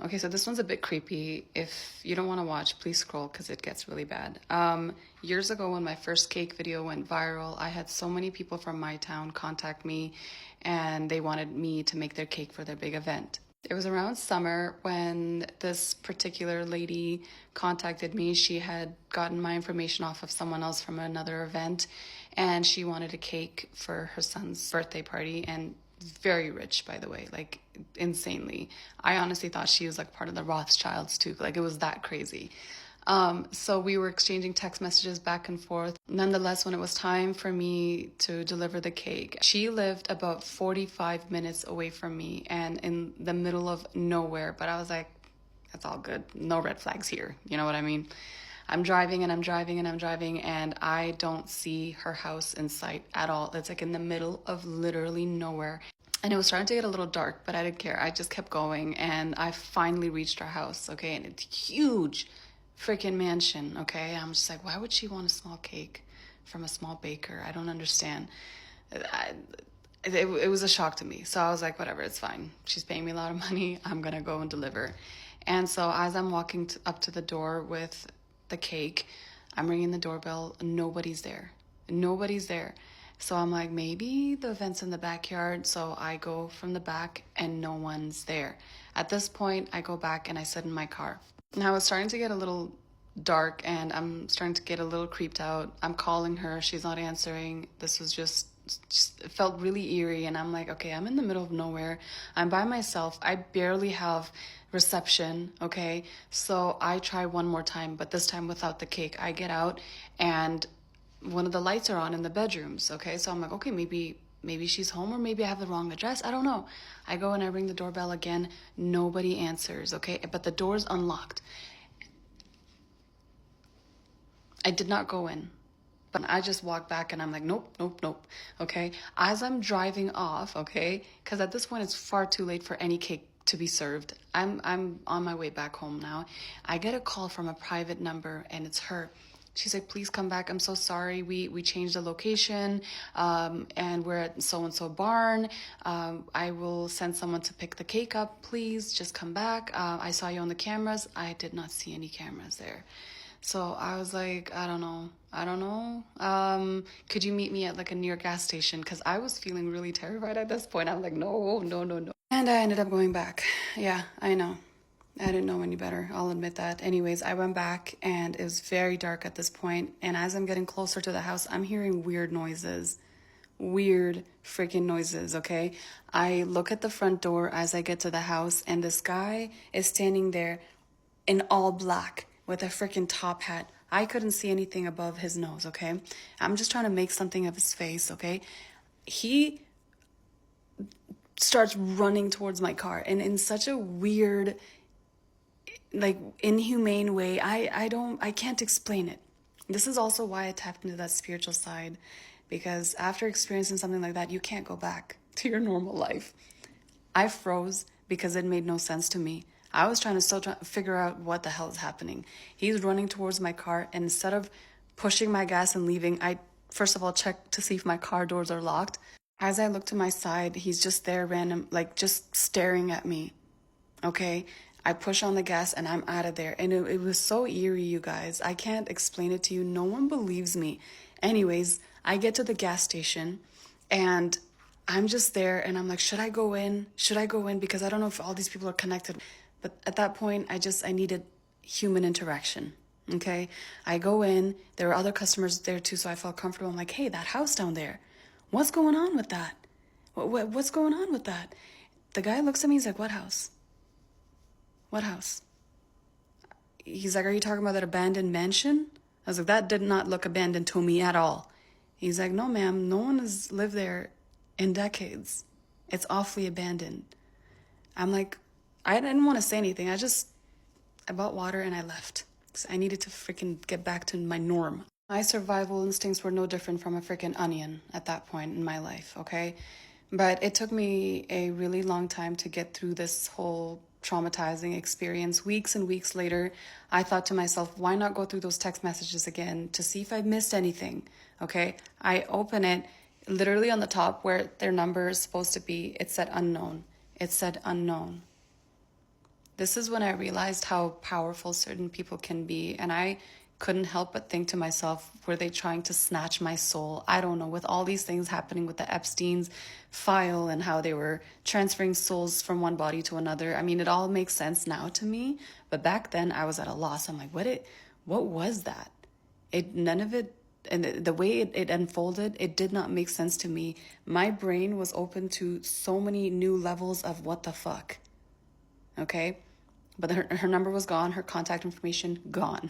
Okay, so this one's a bit creepy. If you don't want to watch, please scroll because it gets really bad. Years ago, when my first cake video went viral, I had so many people from my town contact me and they wanted me to make their cake for their big event. It was around summer when this particular lady contacted me. She had gotten my information off of someone else from another event, and she wanted a cake for her son's birthday party. And very rich, by the way, like insanely. I honestly thought she was like part of the Rothschilds too. Like it was that crazy. So we were exchanging text messages back and forth. Nonetheless, when it was time for me to deliver the cake, she lived about 45 minutes away from me and in the middle of nowhere. But I was like, that's all good. No red flags here. You know what I mean? I'm driving and I'm driving and I'm driving and I don't see her house in sight at all. It's like in the middle of literally nowhere. And it was starting to get a little dark, but I didn't care. I just kept going and I finally reached her house, okay? And it's huge freaking mansion, okay? I'm just like, why would she want a small cake from a small baker? I don't understand. It was a shock to me. So I was like, whatever, it's fine. She's paying me a lot of money. I'm going to go and deliver. And so as I'm walking up to the door with the cake, I'm ringing the doorbell. Nobody's there. Nobody's there. So I'm like, maybe the event's in the backyard. So I go from the back and no one's there. At this point, I go back and I sit in my car. Now it's starting to get a little dark and I'm starting to get a little creeped out. I'm calling her. She's not answering. This was just it felt really eerie. And I'm like, okay, I'm in the middle of nowhere. I'm by myself. I barely have reception. Okay. So I try one more time, but this time without the cake. I get out and one of the lights are on in the bedrooms. Okay. So I'm like, okay, maybe she's home or maybe I have the wrong address. I don't know. I go and I ring the doorbell again. Nobody answers. Okay. But the door's unlocked. I did not go in. But I just walked back and I'm like, nope, nope, nope. Okay. As I'm driving off, okay, because at this point it's far too late for any cake to be served. I'm on my way back home now. I get a call from a private number and it's her. She's like, please come back. I'm so sorry. We changed the location and we're at so-and-so barn. I will send someone to pick the cake up. Please just come back. I saw you on the cameras. I did not see any cameras there. So I was like, I don't know. Could you meet me at like a near gas station? Because I was feeling really terrified at this point. I'm like, no. And I ended up going back. Yeah, I know. I didn't know any better. I'll admit that. Anyways, I went back and it was very dark at this point. And as I'm getting closer to the house, I'm hearing weird noises. Weird freaking noises, okay? I look at the front door as I get to the house and this guy is standing there in all black with a freaking top hat. I couldn't see anything above his nose, okay? I'm just trying to make something of his face, okay? He starts running towards my car and in such a weird, like inhumane way. I can't explain it. This is also why I tapped into that spiritual side, because after experiencing something like that, you can't go back to your normal life. I froze because it made no sense to me. I was trying to figure out what the hell is happening. He's running towards my car, and instead of pushing my gas and leaving, I first of all checked to see if my car doors are locked. As I look to my side, he's just there random, like just staring at me. Okay, I push on the gas and I'm out of there. And it was so eerie, you guys. I can't explain it to you. No one believes me. Anyways, I get to the gas station and I'm just there and I'm like, should I go in? Should I go in? Because I don't know if all these people are connected. But at that point, I needed human interaction. Okay, I go in. There were other customers there too, so I felt comfortable. I'm like, hey, that house down there, what's going on with that? What's going on with that? The guy looks at me. He's like, what house? What house? He's like, are you talking about that abandoned mansion? I was like, that did not look abandoned to me at all. He's like, no, ma'am, no one has lived there in decades. It's awfully abandoned. I'm like, I didn't want to say anything. I bought water and I left. I needed to freaking get back to my norm. My survival instincts were no different from a freaking onion at that point in my life, okay? But it took me a really long time to get through this whole traumatizing experience. Weeks and weeks later, I thought to myself, why not go through those text messages again to see if I missed anything, okay? I open it, literally on the top where their number is supposed to be, it said unknown. It said unknown. This is when I realized how powerful certain people can be. And I couldn't help but think to myself, were they trying to snatch my soul? I don't know. With all these things happening with the Epstein's file and how they were transferring souls from one body to another. I mean, it all makes sense now to me. But back then I was at a loss. I'm like, what was that? None of it, and the way it unfolded, it did not make sense to me. My brain was open to so many new levels of what the fuck. Okay? But her number was gone, her contact information gone.